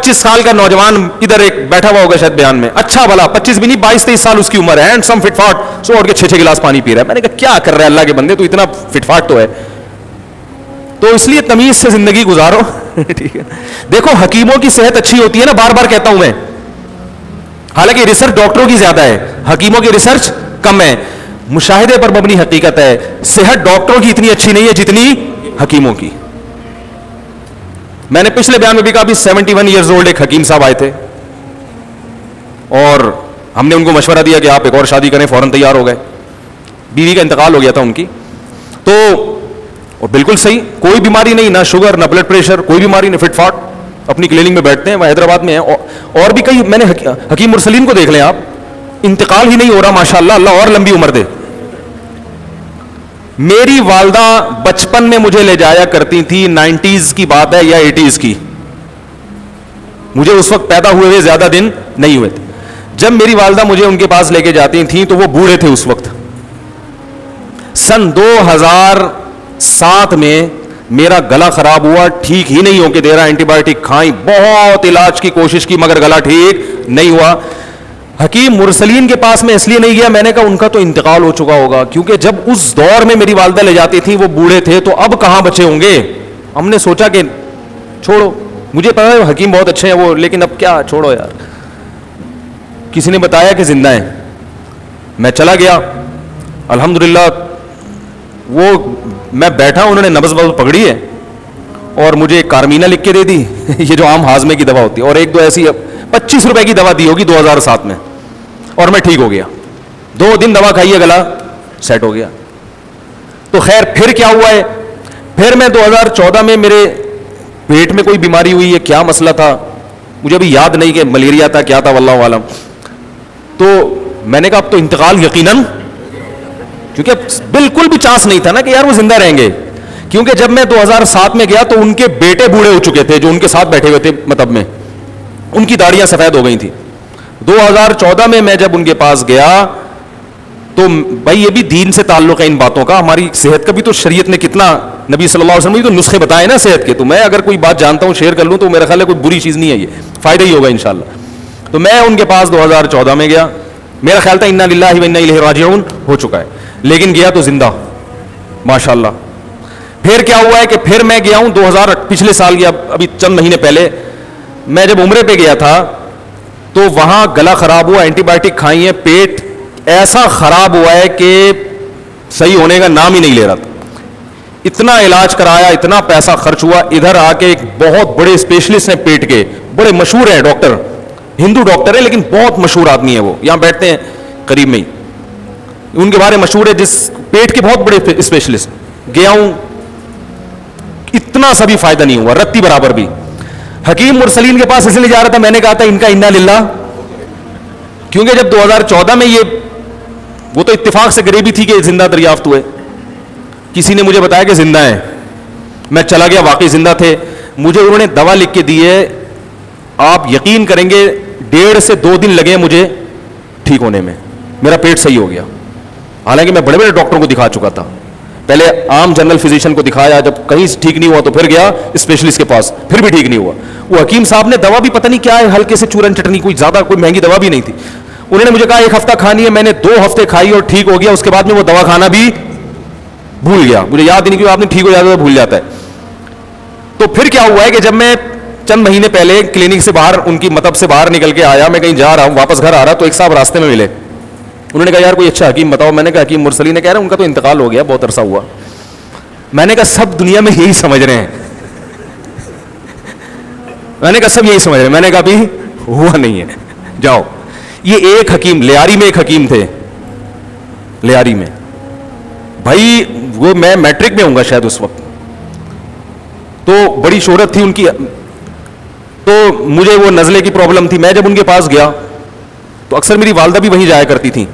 25 साल का नौजवान इधर एक बैठा हुआ होगा शायद बयान में, अच्छा भला 25 भी नहीं 22-23 साल उसकी उम्र है, एंड सम फिटफाट सो उठ के 6-6 गिलास पानी पी रहा है। मैंने कहा क्या कर रहा है अल्लाह के बंदे, तो इतना फिटफाट तो है। तो इसलिए तमीज से जिंदगी गुजारो। ठीक है, देखो हकीमों की सेहत अच्छी होती है ना, बार बार कहता हूं मैं, हालांकि रिसर्च डॉक्टरों की ज्यादा है, हकीमों की रिसर्च कम है। मुशाहिदे पर मबनी हकीकत है, सेहत डॉक्टरों की इतनी अच्छी नहीं है जितनी हकीमों की। मैंने पिछले बयान में भी कहा, 71 ईयर्स ओल्ड एक हकीम साहब आए थे और हमने उनको मशवरा दिया कि आप एक और शादी करें, फौरन तैयार हो गए। बीवी का इंतकाल हो गया था उनकी, तो और बिल्कुल सही, कोई बीमारी नहीं, ना शुगर ना ब्लड प्रेशर, कोई बीमारी नहीं, फिटफाट, अपनी क्लिनिक में बैठते हैं, वह हैदराबाद में है। और भी कई मैंने हकीम मुरसलीन को देख लें आप, इंतकाल ही नहीं हो रहा, माशाअल्लाह, अल्लाह और लंबी उम्र दे। मेरी वालदा बचपन में मुझे ले जाया करती थी, 90s की बात है या 80s की, मुझे उस वक्त पैदा हुए हुए ज्यादा दिन नहीं हुए थे। जब मेरी वालदा मुझे उनके पास लेके जाती थी तो वो बूढ़े थे उस वक्त। सन 2007 में मेरा गला खराब हुआ, ठीक ही नहीं होके दे रहा, एंटीबायोटिक खाई, बहुत इलाज की कोशिश की मगर गला ठीक नहीं हुआ। हकीम मुरसलीन के पास में इसलिए नहीं गया, मैंने कहा उनका तो इंतकाल हो चुका होगा, क्योंकि जब उस दौर में मेरी वालदा ले जाती थी वो बूढ़े थे, तो अब कहां बचे होंगे। हमने सोचा कि छोड़ो, मुझे पता है हकीम बहुत अच्छे हैं वो, लेकिन अब क्या, छोड़ो यार। किसी ने बताया कि जिंदा है, मैं चला गया, अल्हम्दुलिल्लाह। वो मैं बैठा, उन्होंने नब्ज़ पकड़ी है और मुझे कारमीना लिख के दे दी ये जो आम हाजमे की दवा होती है, और एक दो ऐसी 25 रुपए की दवा दी होगी 2007 में, और मैं ठीक हो गया। 2 दिन दवा खाई है, गला सेट हो गया। तो खैर फिर क्या हुआ है, फिर मैं 2014 में मेरे पेट में कोई बीमारी हुई है, क्या मसला था मुझे अभी याद नहीं, कि मलेरिया था क्या था वल्लाहु आलम। तो मैंने कहा अब तो इंतकाल यकीनन, क्योंकि अब बिल्कुल भी चांस नहीं था ना कि यार वो जिंदा रहेंगे, क्योंकि जब मैं 2007 में गया तो उनके बेटे बूढ़े हो चुके थे जो उनके साथ बैठे हुए थे मतब में, उनकी दाढ़ियां सफेद हो गई थी। 2014 में मैं जब उनके पास गया तो भाई ये भी दीन से ताल्लुक है इन बातों का, हमारी सेहत का भी तो शरीयत ने कितना, नबी सल्लल्लाहु अलैहि वसल्लम ने तो नुस्खे बताए ना सेहत के। तो मैं अगर कोई बात जानता हूं शेयर कर लूं तो मेरा ख्याल है कोई बुरी चीज नहीं है, ये फायदा ही होगा इंशाल्लाह। तो मैं उनके पास 2014 में गया, मेरा ख्याल था इन्ना लिल्लाहि व इन्ना इलैहि राजिऊन हो चुका है, लेकिन गया तो जिंदा माशाल्लाह। फिर क्या हुआ है कि फिर मैं गया हूं 2000 पिछले साल गया, अभी चंद महीने पहले मैं जब उम्रे पे गया था तो वहां गला खराब हुआ, एंटीबायोटिक खाई है, पेट ऐसा खराब हुआ है कि सही होने का नाम ही नहीं ले रहा था। इतना इलाज कराया, इतना पैसा खर्च हुआ। इधर आके एक बहुत बड़े स्पेशलिस्ट हैं पेट के, बड़े मशहूर हैं डॉक्टर, हिंदू डॉक्टर है लेकिन बहुत मशहूर आदमी है, वो यहां बैठते हैं करीब में ही, उनके बारे में मशहूर है, जिस पेट के बहुत बड़े स्पेशलिस्ट। गया हूं, इतना सा भी फायदा नहीं हुआ, रत्ती बराबर भी। हकीम मुरसलीन के पास इसलिए जा रहा था, मैंने कहा था इनका इन्ना लिल्लाह, क्योंकि जब 2014 में ये, वो तो इत्तेफाक से गरीबी थी कि जिंदा दरियाफ्त हुए, किसी ने मुझे बताया कि जिंदा है, मैं चला गया, वाकई जिंदा थे। मुझे उन्होंने दवा लिख के दी है, आप यकीन करेंगे 1.5 से 2 दिन लगे मुझे ठीक होने में, मेरा पेट सही हो गया। हालांकि मैं बड़े बड़े डॉक्टरों को दिखा चुका था, पहले आम जनरल फिजिशियन को दिखाया, जब कहीं ठीक नहीं हुआ तो फिर गया स्पेशलिस्ट के पास, फिर भी ठीक नहीं हुआ। वो हकीम साहब ने दवा भी पता नहीं क्या है, हल्के से चूरन चटनी, कोई ज्यादा कोई महंगी दवा भी नहीं थी। उन्होंने मुझे कहा 1 हफ्ता खानी है, मैंने 2 हफ्ते खाई और ठीक हो गया। उसके बाद में वो दवा खाना भी भूल गया, मुझे याद ही नहीं, क्योंकि आपने ठीक हो जाता तो भूल जाता है। तो फिर क्या हुआ है कि जब मैं चंद महीने पहले क्लिनिक से बाहर, उनकी मतब से बाहर निकल के आया, मैं कहीं जा रहा हूं, वापस घर आ रहा, तो एक साहब रास्ते में मिले। उन्होंने कहा यार कोई अच्छा हकीम बताओ। मैंने कहा हकीम मुरसली ने, कह रहे उनका तो इंतकाल हो गया, बहुत अरसा हुआ। मैंने कहा सब दुनिया में यही समझ रहे हैं, मैंने कहा सब यही समझ रहे हैं। मैंने कहा अभी हुआ नहीं है, जाओ। ये एक हकीम, लियारी में एक हकीम थे, लियारी में, भाई वो मैं मैट्रिक में होऊंगा शायद उस वक्त, तो बड़ी शोहरत थी उनकी। तो मुझे वो नज़ले की प्रॉब्लम थी, मैं जब उनके पास गया तो अक्सर मेरी वालदा भी वहीं जाया करती थी।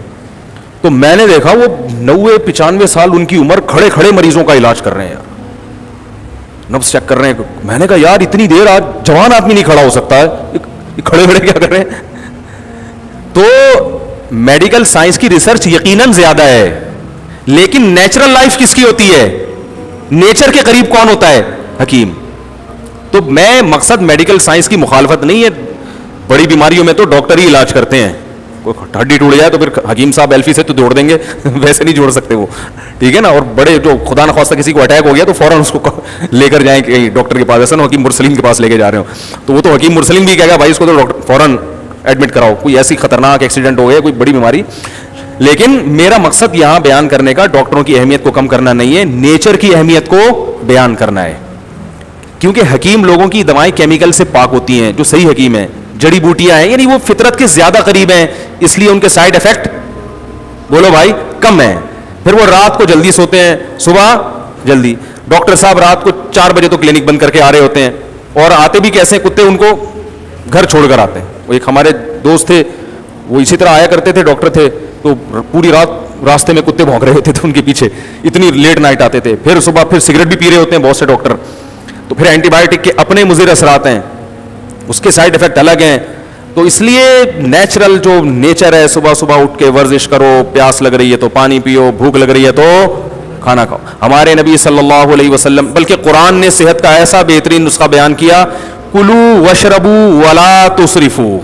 तो मैंने देखा वो 90-95 साल उनकी उम्र, खड़े खड़े मरीजों का इलाज कर रहे हैं यार, नब्ज चेक कर रहे हैं। मैंने कहा यार इतनी देर आज जवान आदमी नहीं खड़ा हो सकता है, खड़े खड़े क्या कर रहे हैं। तो मेडिकल साइंस की रिसर्च यकीनन ज्यादा है, लेकिन नेचुरल लाइफ किसकी होती है, नेचर के करीब कौन होता है, हकीम। تو میں مقصد میڈیکل سائنس کی مخالفت نہیں ہے, بڑی بیماریوں میں تو ڈاکٹر ہی علاج کرتے ہیں, کوئی ہڈی ٹوٹ جائے تو پھر حکیم صاحب ایلفی سے تو جوڑ دیں گے, ویسے نہیں جوڑ سکتے وہ, ٹھیک ہے نا. اور بڑے جو خدا نخواستہ کسی کو اٹیک ہو گیا تو فوراً اس کو لے کر جائیں کہ ڈاکٹر کے پاس, ایسا نا حکیم مرسلین کے پاس لے کے جا رہے ہو, تو وہ تو حکیم مرسلین بھی کہے گا بھائی اس کو تو ڈاکٹر فوراً ایڈمٹ کراؤ, کوئی ایسی خطرناک ایکسیڈنٹ ہو گیا, کوئی بڑی بیماری. لیکن میرا مقصد یہاں بیان کرنے کا ڈاکٹروں کی اہمیت کو کم کرنا نہیں ہے, نیچر کی اہمیت کو بیان کرنا ہے. کیونکہ حکیم لوگوں کی دوائیں کیمیکل سے پاک ہوتی ہیں, جو صحیح حکیم ہیں, جڑی بوٹیاں ہیں, یعنی وہ فطرت کے زیادہ قریب ہیں, اس لیے ان کے سائیڈ افیکٹ بولو بھائی کم ہیں. پھر وہ رات کو جلدی سوتے ہیں, صبح جلدی. ڈاکٹر صاحب رات کو 4 بجے تو کلینک بند کر کے آ رہے ہوتے ہیں, اور آتے بھی کیسے, کتے ان کو گھر چھوڑ کر آتے ہیں. وہ ایک ہمارے دوست تھے, وہ اسی طرح آیا کرتے تھے, ڈاکٹر تھے, تو پوری رات راستے میں کتے بھونک رہے ہوتے تھے ان کے پیچھے, اتنی لیٹ نائٹ آتے تھے. پھر صبح پھر سگریٹ بھی پی رہے ہوتے ہیں بہت سے ڈاکٹر, تو پھر اینٹی بایوٹک کے اپنے مضر اثرات ہیں, اس کے سائڈ افیکٹ الگ ہیں. تو اس لیے نیچرل جو نیچر ہے, صبح صبح اٹھ کے ورزش کرو, پیاس لگ رہی ہے تو پانی پیو, بھوک لگ رہی ہے تو کھانا کھاؤ. ہمارے نبی صلی اللہ علیہ وسلم, بلکہ قرآن نے صحت کا ایسا بہترین نسخہ بیان کیا, کلو وشربو ولا تسرفو,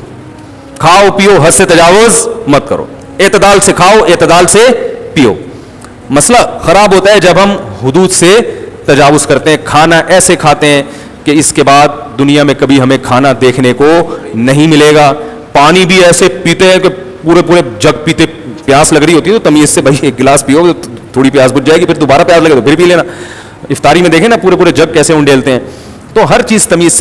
کھاؤ پیو, حد سے تجاوز مت کرو, اعتدال سے کھاؤ, اعتدال سے پیو. مسئلہ خراب ہوتا ہے جب ہم حدود سے تجاوز کرتے ہیں, کھانا ایسے کھاتے ہیں کہ اس کے بعد دنیا میں کبھی ہمیں کھانا دیکھنے کو نہیں ملے گا. پانی بھی ایسے پیتے ہیں کہ پورے پورے جگ پیتے, پیاس لگ رہی ہوتی ہے تو تمیز سے بھائی ایک گلاس پیو, تھوڑی پیاس بجھ جائے گی, پھر دوبارہ پیاس لگے تو پھر پی لینا. افطاری میں دیکھیں نا پورے پورے جگ کیسے انڈیلتے ہیں. تو ہر چیز تمیز سے